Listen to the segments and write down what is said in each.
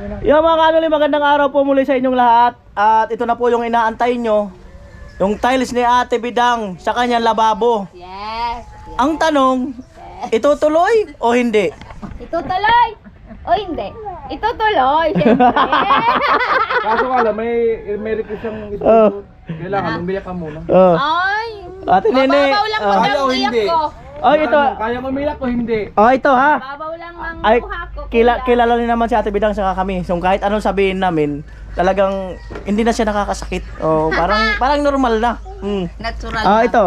Yung mga kanuli, magandang araw po muli sa inyong lahat. At ito na po yung inaantay nyo. Yung tiles ni Ate Bidang sa kanyang lababo. Yes. Ang tanong, itutuloy o hindi? Itutuloy o hindi? Itutuloy, syempre. Kaso wala, may request ang Oh. isusunod. Kailangan umiyak ka muna. Ay. Ate Nene. Mababaw lang po Kaya o ang iyak hindi? ko. Oh, ito. Kaya mo umiyak o hindi? Oh, ito ha. Mababaw lang ang Ay, buha ko. kilala rin naman si Ate Bidang sa kami. So kahit anong sabihin namin, talagang hindi na siya nakakasakit. Oh, parang normal na. Natural Ah, ito.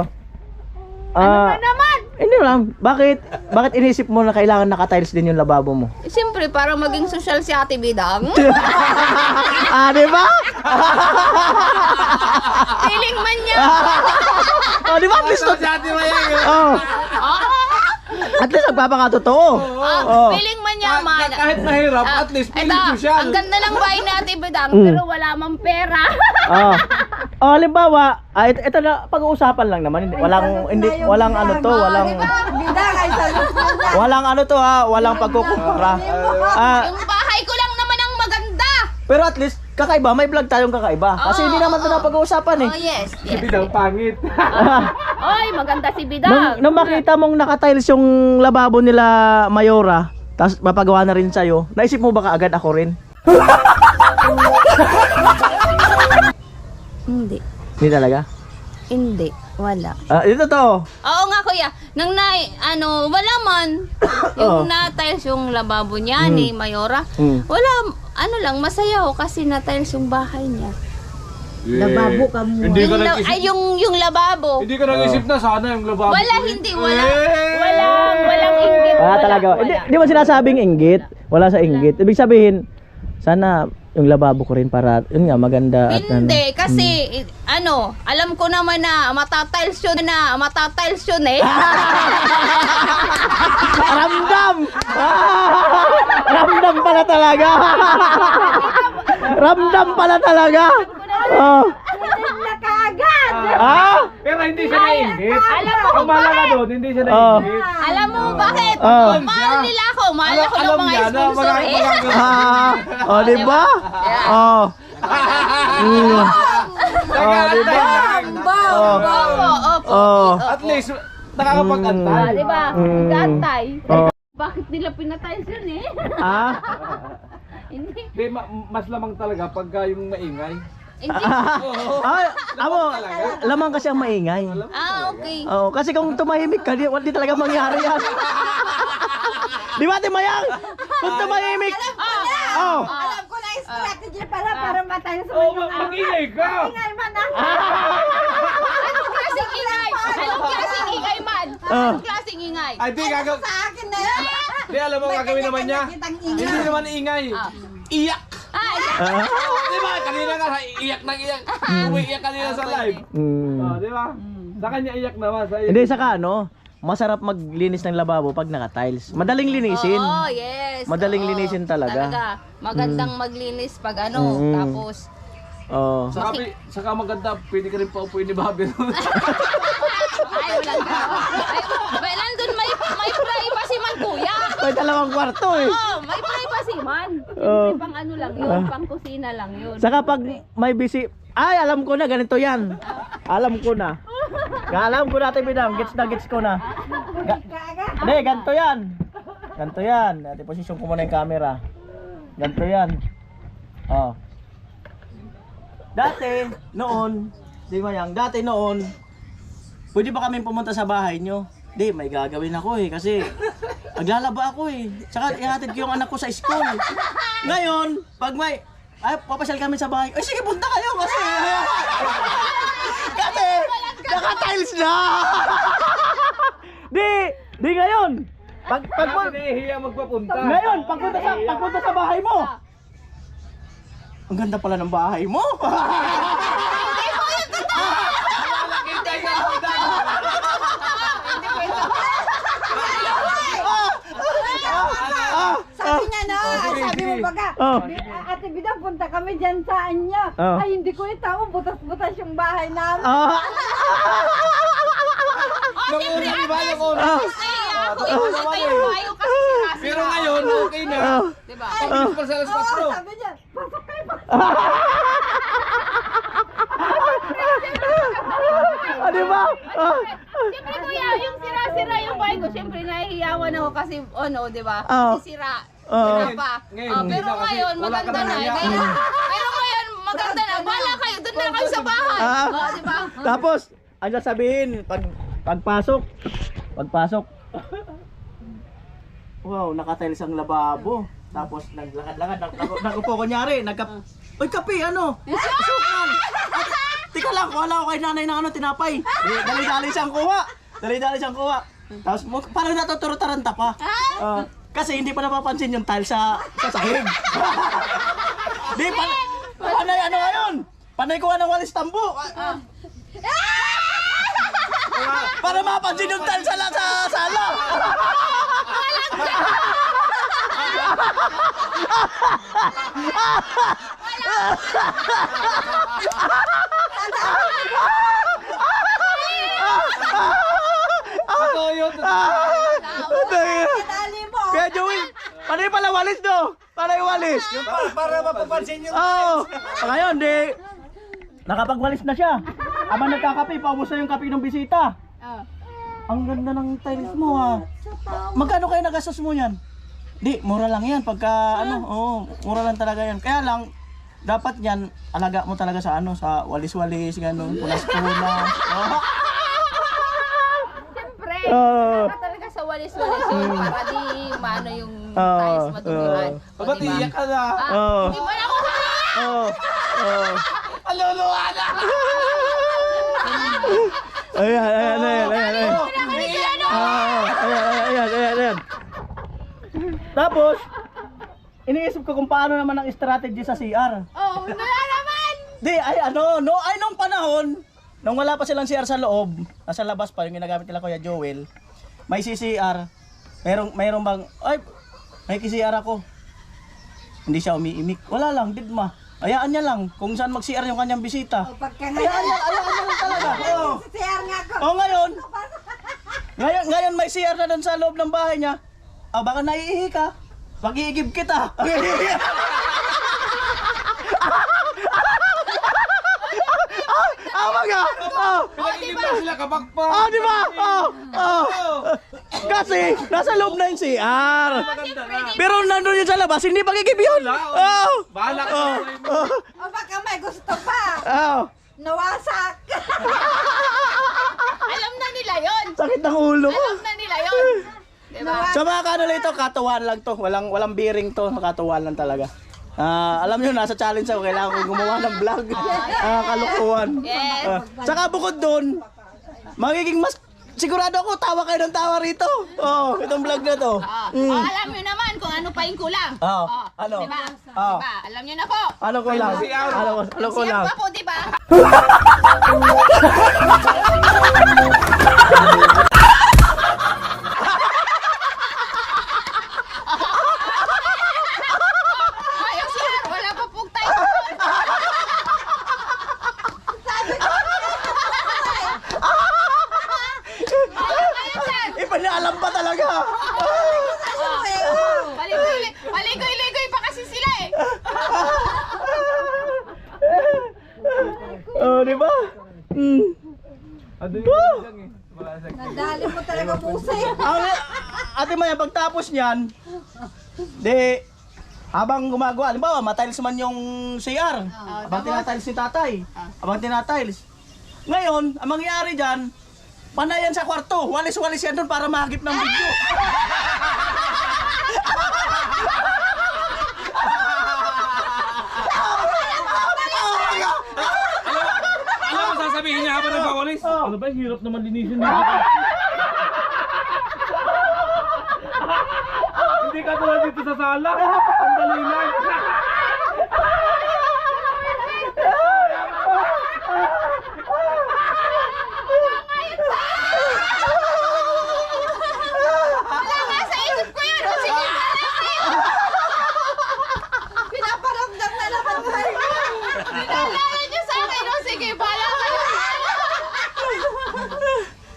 Ano ba naman? Hindi lang. Bakit inisip mo na kailangan naka-tiles din yung lababo mo? Siyempre, para maging social si Ate Bidang. Ah, di ba? Feeling man niya. Oh, di ba? At least, Si Ate Mayang yun. oh, at least nagpapakatotoo. Oh. Feeling man niya, man. Kahit mahirap, at least Ito, feeling social. ang ganda ng bahay ni Ate Bidang, Mm. pero wala mang pera. Oh. Oh, halimbawa, ito na pag-uusapan lang naman. Walang ano to, walang ano to ha, walang pagkukumpara. Ah, Yung bahay ko lang naman ang maganda. pero at least kakaiba, may vlog tayong kakaiba. Kasi hindi naman ito na pag-uusapan eh. Oh, yes. Si Bidang pangit. Oy, maganda si Bidang. Nung makita mong naka-tiles yung lababo nila Mayora, tapos mapagawa na rin sa'yo, naisip mo baka agad ako rin? Hindi. Hindi talaga? Hindi. Wala. Ito to. Oo nga kuya, nang wala man. Oo. Yung na-tiles yung lababo niya ni Mayora. Wala, lang, masaya ako kasi na-tiles yung bahay niya. Lababo ka mo. Hindi ka nag-isip. Yung lababo. Hindi ka nag-isip na sana yung lababo. Wala, hindi, walang inggit. Wala talaga. Hindi mo sinasabing inggit. Wala sa inggit. Ibig sabihin, sana yung lababo ko rin para, yun nga, maganda at Hindi, kasi, alam ko naman na matatiles yun eh. Ramdam! Ramdam pala talaga! Ramdam pala talaga! Oh. Ah? Pero hindi siya na-ingit. Alam mo Ang kung mahalaga bakit? doon, hindi siya Oh. na-ingit. Alam mo bakit? Oh. Mahal nila ako. Mahal ako ng mga sponsor eh. Oh, di ba? Oh. Oh, di ba? Oh. Opo. Oh. At least, nakakapag-antay. Di ba? Mm. Gantay. Oh. Bakit nila pinatay yun eh? Ah? Hindi. Di, mas lamang talaga pagka yung maingay. Hindi. Ay, amo, lamang kasi ang maingay. Okay. Oh, kasi kung tumahimik ka, di talaga mangyari yan. Di ba, Timayang? Kung tumahimik. Oh. Alam ko na yung strategy para matay sa Oo, mag-ingay ka! ingay man ang Anong klaseng ingay? Anong klaseng ingay man? Anong klaseng ingay? Ay, di, gagawin. sa akin na yan. Di, alam mo gagawin naman niya. Kitang Hindi naman ingay. Iyak! Ah? Di ba? Kanina nga, iyak nang iyak. Umiiyak kanina sa live. Mm. Oh, di ba? Sa kanya iyak naman. Sa Hindi, saka ano, masarap maglinis ng lababo pag naka-tiles. Madaling linisin. Oo, yes. Madaling Oo. linisin talaga. Magandang maglinis pag tapos. Oh. Saka maganda, pwede ka rin paupuin ni Bobby. Ay, nandun may privacy man kuya. May dalawang kwarto eh. May privacy man. Oh. Siyempre pang lang yun, pang kusina lang yun. Saka pag may busy, ay alam ko na ganito yan. Alam ko na. Alam ko na, Ate Bidang, gets ko na. Hindi, ganito yan. Ganito yan. Ate, posisyon ko muna yung camera. Ganito yan. Oh. Dati, noon, dati noon, pwede ba kami pumunta sa bahay nyo? Di, may gagawin ako eh, kasi maglalaba ako eh. Tsaka ihatid ko yung anak ko sa school. Ngayon, pag papasyal kami sa bahay, ay sige, punta kayo kasi. Kasi, naka-tiles na. Di ngayon. Pag nahihiya magpapunta. Ngayon, pagpunta sa bahay mo. Ang ganda pala ng bahay mo. sabi niya no, sabi mo baga, Oh. Ate Bidang, punta kami dyan sa anyo. Oh. Ay, hindi ko itamo, butas-butas yung bahay namin. Ah. Nung una, di ba? Nung una. Ah. Kasi ako ipakita yung buhay ko kasi sira-sira. Pero ngayon, okay na. Diba? Pabilis pa sa alas 4. Oo, sabi niya, pasok kayo pa. Di ba? Siyempre kuya, yung sira-sira yung buhay ko, siyempre nahihiyawan ako kasi ano, di ba? Sira. Sira pa. Ngayon, Pero kasi ngayon, wala ka maganda na na. nahiya. Pero ngayon, maganda na. Bahala kayo, doon na kayo sa bahay. Di ba? Tapos, ang sasabihin, pagpasok, wow, nakatiles ang lababo. Tapos, naglakad-lakad, nagupo kunyari, uy, kape, ano? Sukan! Tika lang, wala ko kay nanay ng tinapay. Dali-dali siyang kuha. Tapos, parang natuturo-taranta pa. Kasi hindi pa napapansin yung tile sa sahig. Di, panay ano ngayon? Panay kuha ng walis tambo. Para mapansin yung tile sa sala. Ito yun. Dali mo. Kaya Joey, panay pala walis do. Panay walis. Para mapapansin yung Oo. Ngayon, di, nakapagwalis na siya. Habang nagkakape, paubos na yung kape ng bisita. Ang ganda ng tiles mo ha. Magkano kayo nagastos mo yan? Di, mura lang yan. Pagka mura lang talaga yan. Kaya lang, dapat yan, alaga mo talaga sa sa walis-walis, gano'n, punas-punas. Siyempre, dapat talaga sa walis-walis yun para di maano yung tiles maduguan. Ba't iiyak ka na? Di ba na ako Aluluwa na! Ayan. Ayan. Tapos, iniisip ko kung paano naman ang strategy sa CR. Oh, wala naman! Di, nung panahon, nung wala pa silang CR sa loob, nasa labas pa yung ginagamit nila Kuya Joel, may CCR, mayroong bang, may CCR ako. Hindi siya umiimik. Wala lang, didma. Ayaan niya lang kung saan mag-CR yung kanyang bisita. Pagka Ayaan niya lang talaga. Oo. CR nga ako. Ngayon may CR na doon sa loob ng bahay niya. Baka naiihi ka. Pag-iigib kita. Mga. Pinag-ilim na sila kabak pa. Di ba? Kasi nasa loob na yung CR. Pero nandun yun sa labas, hindi pag-igib yun. Bahala ka. O baka may gusto pa. Nawasak. Alam na nila yon. Sakit ng ulo ko. Alam na nila yon. Diba? Sa mga kanila ito, katuwaan lang to. Walang bearing to, katuwaan lang talaga. Alam nyo, nasa challenge ako, kailangan ko gumawa ng vlog. Kalukuhan. Yes. Saka bukod dun, magiging mas, sigurado ako, tawa kayo ng tawa rito. Itong vlog na to. Alam nyo naman kung ano pa yung kulang. Ano? Diba? Oh. Diba? Alam nyo na po. Ano ko lang? Ano ko lang? Siya pa po, diba? Ayos yan. Wala pa pong tayo. Ipinalam pa talaga. Paligoy-ligoy pa kasi sila eh. Di ba? Nadali mo talaga pusa eh. Ate Maya, pagtapos niyan, habang gumagawa, halimbawa, matiles man yung CR, habang tinatiles si tatay, habang tinatiles. Ngayon, ang mangyayari dyan, panayan sa kwarto, walis-walis yan doon para mahagip ng video. Ano ang sasabihin niya habang nagwawalis? Ano ba, hirap naman linisin dito. Hindi ka tulad dito sa sala. Ang dali lang. Wala nga sa isip ko yun. Sige. Pinaparamdam na naman tayo. Pinalala niyo sa akin. Sige, bahala kayo.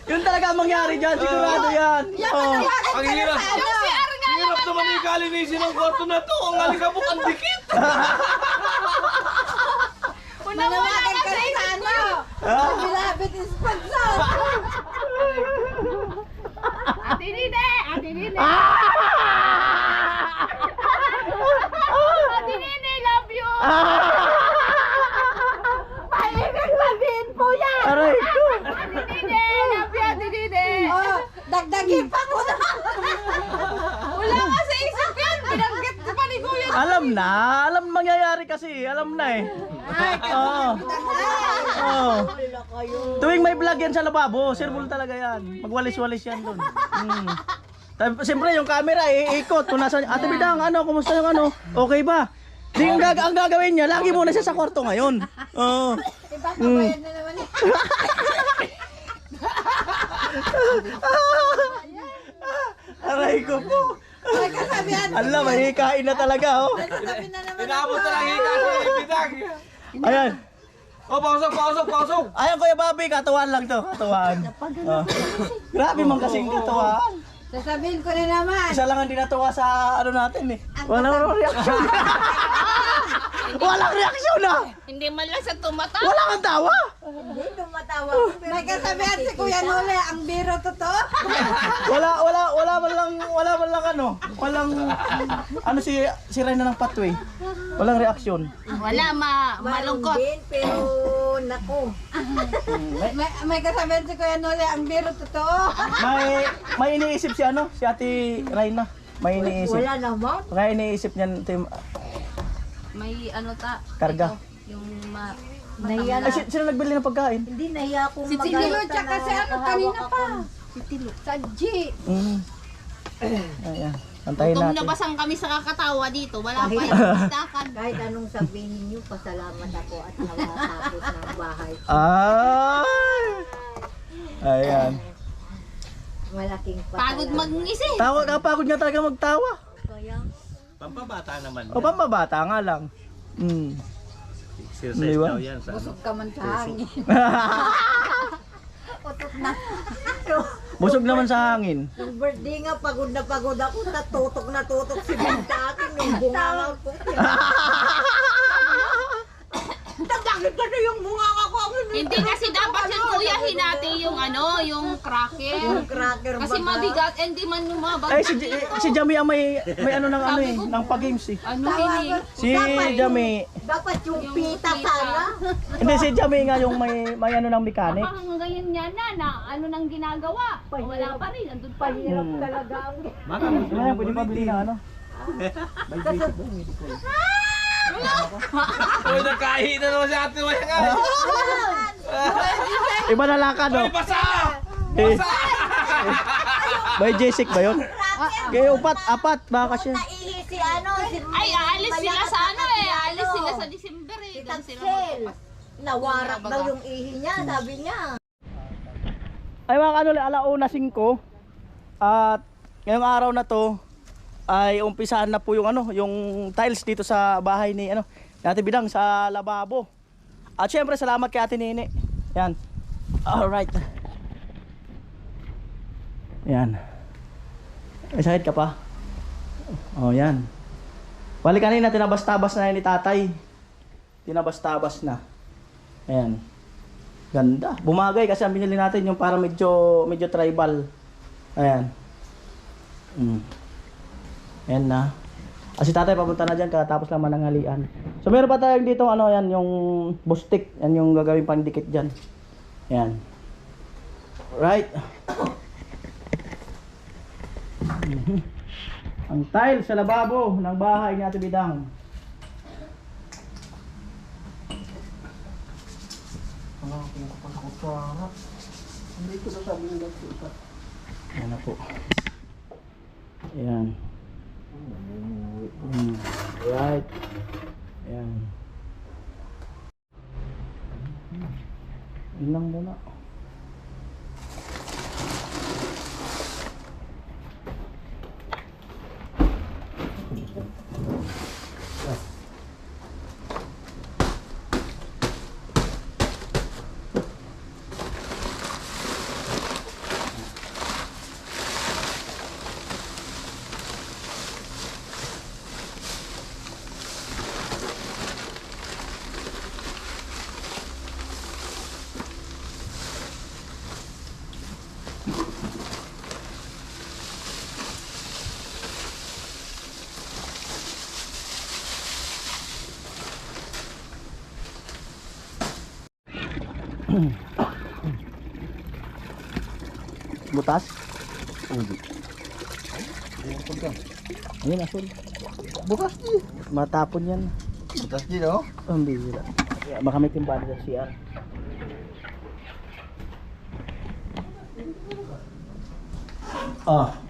Yun talaga ang mangyari dyan, sigurado yan. Yan, manawagan kalinisin ng kwarto na to. Ang alikabok ang dikit. Manawagan ka sa ano. Bilabit is sponsor. Ate Nine! Ate Nine! Ate Nine, love you! Maibig sabihin po yan. Aray ko. Ate Nine, love you, Ate Nine! Oh, dagdagin pa ko na. Wala ka sa isip yan! Binanggit ko pa ni Kuya! Alam mangyayari kasi, alam na eh. Oo. Oo. Tuwing may vlog yan sa lababo, sirbol talaga yan. Magwalis-walis yan doon. Siyempre yung camera iikot kung nasa Ate Bidang, ano, kumusta yung ano? Okay ba? Di ang gagawin niya, lagi muna siya sa kwarto ngayon. Oo. Ibang kabayan na naman eh. Aray ko po. May kasabihan. Ala, mahikain na talaga, oh. Nasasabi na naman Tinapos na lang hika si Bidang. Ayan. Oh, pausok. Ayan, Kuya Bobby, katuwaan lang to. Katuwaan. Oh. Grabe man kasing katuwaan. Sasabihin ko na naman. Isa lang ang dinatuwa sa ano natin eh. Walang reaksyon. Walang reaksyon ah. Hindi man lang sa tumata. Wala kang tawa. Hindi tumatawa. May kasabihan si Kuya Nole, ang biro totoo. Wala man lang ano. Ano si Reyna ng Patway. Walang reaksyon. Wala, malungkot. Din, pero naku. May kasabihan si Kuya Nole, ang biro totoo. May iniisip si ano, si Ate Reyna. May iniisip. Wala naman. Kaya iniisip niyan May ano ta? Karga. Yung Nahiya Ay, sino nagbili ng pagkain? Hindi nahiya akong Si magalit Tilo, tsaka si ano kanina pa. Si Tilo. Sa G. Ayan. Antayin Kung natin. nabasang kami sa kakatawa dito, wala pa yung istakan. Kahit anong sabihin niyo, pasalamat ako at nawatapos ng bahay. Ay! Ayan. Malaking Pagod mag-isip. Kapagod nga talaga magtawa. Kaya, Pampabata naman. O pambabata nga lang. Exercise Di ba? daw yan sa ano. busog ka man sa hangin. Utot na. Busog naman sa hangin. Nung birthday nga, pagod ako. Na tutok si Binta akin. Yung bunganga ko. Bakit kasi yung bunganga ko? Hindi kasi dapat yung kuya hinati yung ano, yung cracker. Yung cracker Kasi baga. mabigat, hindi man lumabag. Ay, si Jamie ang may ano ng ano eh, ng pag-games eh. Ano hini? Si Jamie, Dapat yung Yung pita pita. sana. hindi si Jamie nga yung may ano ng mechanic. Parang ganyan niya na ano nang ginagawa. Wala pa rin, andun pa rin. Hirap talaga ang... Ay, pwede pa bili na ano. Uy, nakahi na naman si Ate Wayang nga. Iba na lakad oh. Uy, basa! Eh, by Jessic ba yun? Kaya apat, baka siya. Naihi si ano, si... Ay, aalis sila sa ano eh. Aalis sila sa December eh. Doon sila Tagsel. magpapas- Nawarak daw yung ihi niya, sabi niya. Ay mga kanuli, 1:05 at ngayong araw na to ay umpisahan na po yung ano, yung tiles dito sa bahay ni ano, Ate Bidang sa lababo. At syempre salamat kay Ate Nene. Yan. All right. Yan. Ay, sakit ka pa? Oh, yan. Bali kanina tinabas-tabas na yan ni Tatay. Tinabas-tabas na. Ayan. Ganda. Bumagay kasi ang binili natin yung para medyo tribal. Ayan. Ayan na. Si Tatay papunta na dyan katapos lang mananghalian. So meron pa tayong dito ano yan, yung bustik. Yan yung gagawin pandikit dyan. Ayan. Right. Ang tile sa lababo ng bahay ni Ate Bidang. Ayan na po. Ayan. Right. Ayan. Yun lang muna. Butas? Hindi. Ayun, asul. Bukas di. Matapon yan. Bukas di no? Ang bihira. Kaya baka may timbahan sa CR. Ah.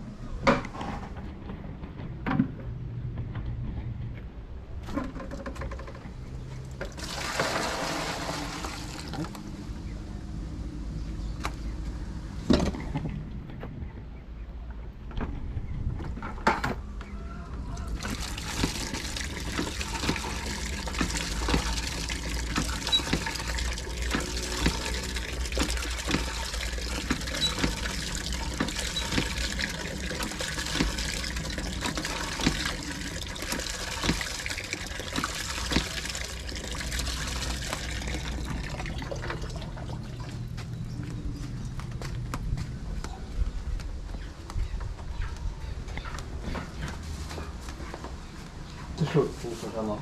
Puso ka mo.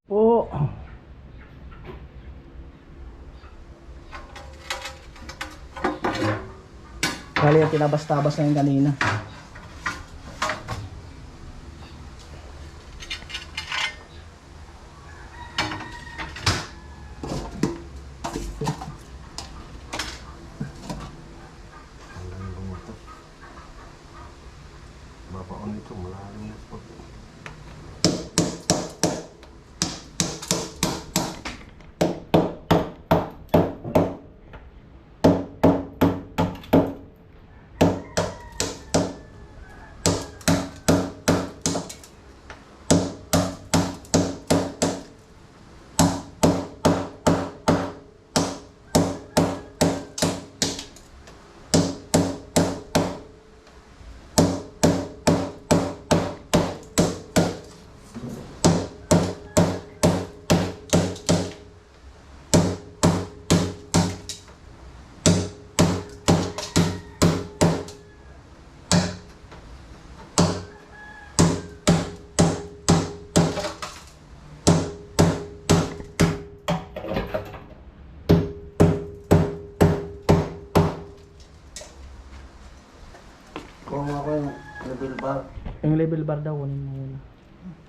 Po. Kali yung tinabas-tabas na yung kanina. Bapak on itu malalim na spot. Kung ako yung level bar, Yung level bar daw, kunin mo muna.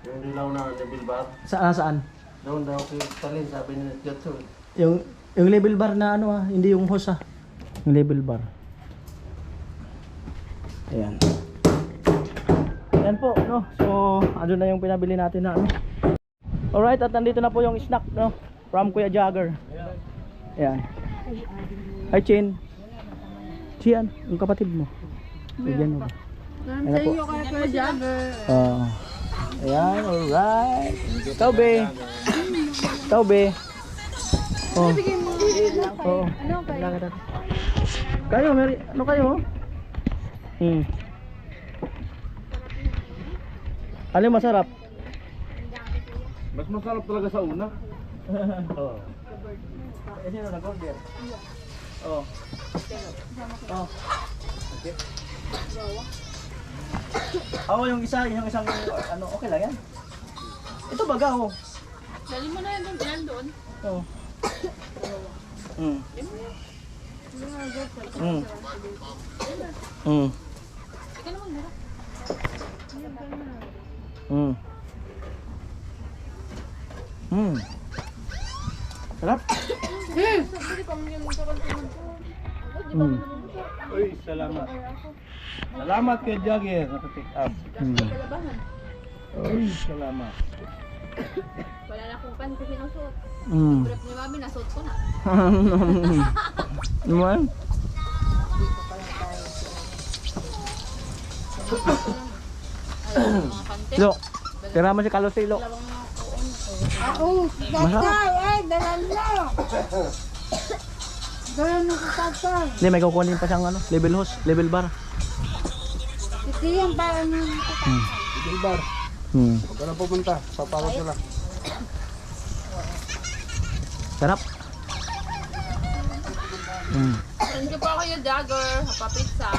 yung dilaw na level bar, Saan? doon daw kay Talin, sabi ni Jatsul. Yung level bar na ano hindi yung hose Yung level bar. Ayan. Ayan po, no. So, ano na yung pinabili natin na ano. Alright, at nandito na po yung snack, no. From Kuya Jagger. Ayan. Hi, Chin. Chian, yung kapatid mo. Bigyan mo ba? Ayan na po. Kuya Jagger. Ayan, alright. Taube. Taube. Oh. Oo. Ano Kayo, Mary, ano kayo? Ano yung masarap? Mas masarap talaga sa una. Oo. Eh, sino nag-order? Oo. Oh. Okay. Oo, yung isang ano, okay lang yan. Ito baga, oh. Dali mo na yan doon. Oo. Mm. Mm. Mm. Ikaw naman mura. Mm. Mm. Sarap. Mm. Uy, salamat. Salamat kay Jagger naka-pick up. Uy, salamat. Wala na akong pan kasi nasuot. Mm. Brief ni Mami, nasuot ko na. Naman? Lo, tira mo si Kalosilo. Oo, tatay, ay, dalan mo. Dalan mo si tatay. Hindi, may kukunin pa siyang ano, level host, level bar. Ito yung para nung Level bar. Huwag ka na pupunta. Papakot ko lang. Sarap. Thank you po kayo, Jagger. Papapizza.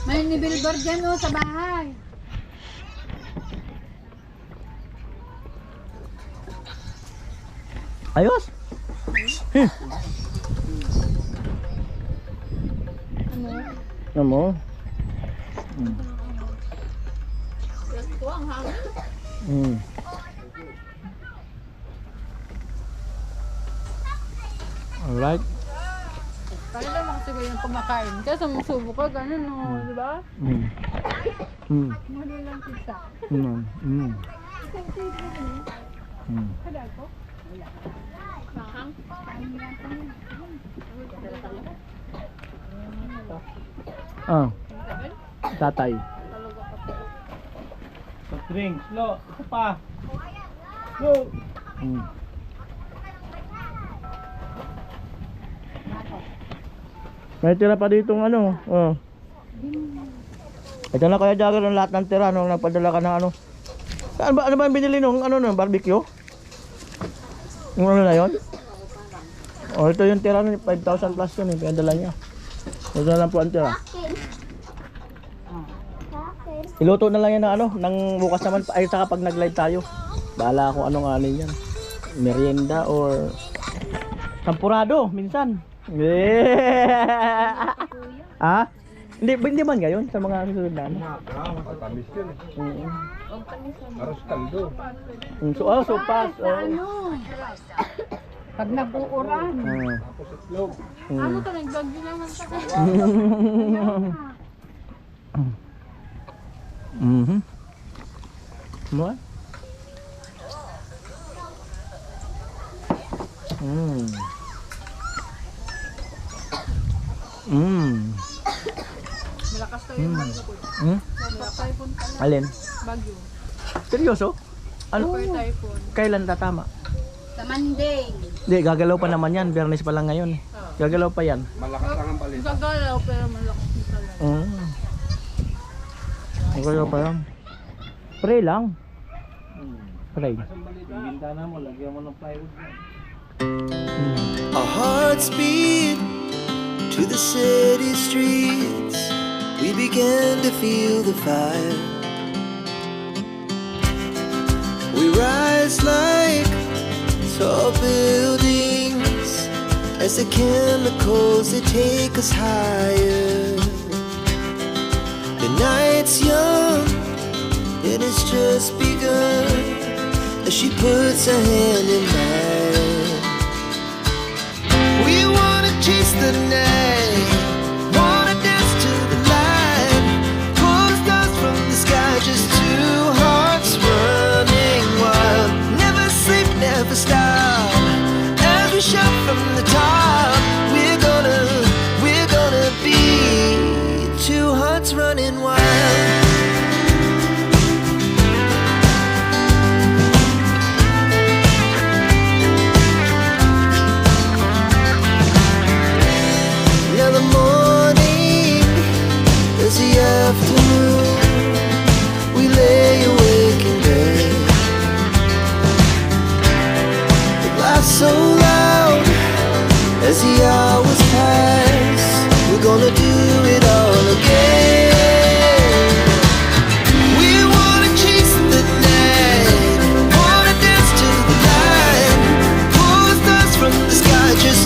may nibilbar dyan o sa bahay. Ayos. Ano mo? Ito ang hangin. Alright. Kaya lang kasi ko yung kumakain. Kasi sumusubo ka, ganun no, di ba? Muli lang pizza. Mahang. Ah. Tatay. Soft drinks. Lo, ito pa. Go. May tira pa dito ng ano. Oh. Ito na kaya Jagger ang lahat ng tira nung nagpadala ka ng ano. Ano ba yung binili nung ano nung barbecue? Yung ano na yun? Oh, ito yung tira nun, 5,000 plus yun, kaya dala niya. Ito na lang po ang tira. Iluto na lang yan ng ano, ng bukas naman, ay saka pag nag-live tayo. Bahala ako anong alin yan. Merienda or sampurado, minsan. Ah? Hindi man gayon sa mga susunod na ano. Matamis yun eh. Huwag tamisan. Aros kaldo. Sopas. Pag nag-uuran. Tapos itlog. Ano to, nagbagyo naman sa kanya. Mo? Malakas tayo yung bagyo ko. Malakas typhoon pala. Alin? Bagyo. Seryoso? Ano? Super typhoon. Kailan tatama? Sa Monday. Hindi, gagalaw pa naman yan. Biyernes pa lang ngayon. Gagalaw pa yan. Malakas lang ang balita. Gagalaw pero malakas na talaga. Gagalaw pa yan. Pray lang. Pray. Yung bintana mo, lagyan mo ng plywood. Our hearts beat to the city streets. We began to feel the fire. We rise like tall buildings as the chemicals they take us higher. The night's young and it's just begun as she puts her hand in mine. We wanna chase the night, wanna dance to the light, pull the stars from the sky, just two hearts running wild. Never sleep, never stop, as we shout from the top. We're gonna be two hearts running wild. Now the morning is the afternoon. We lay awake in bed. The laughs so loud as the hours pass. We're gonna do it all again. We wanna chase the night, wanna dance to the light, pull the stars from the sky, just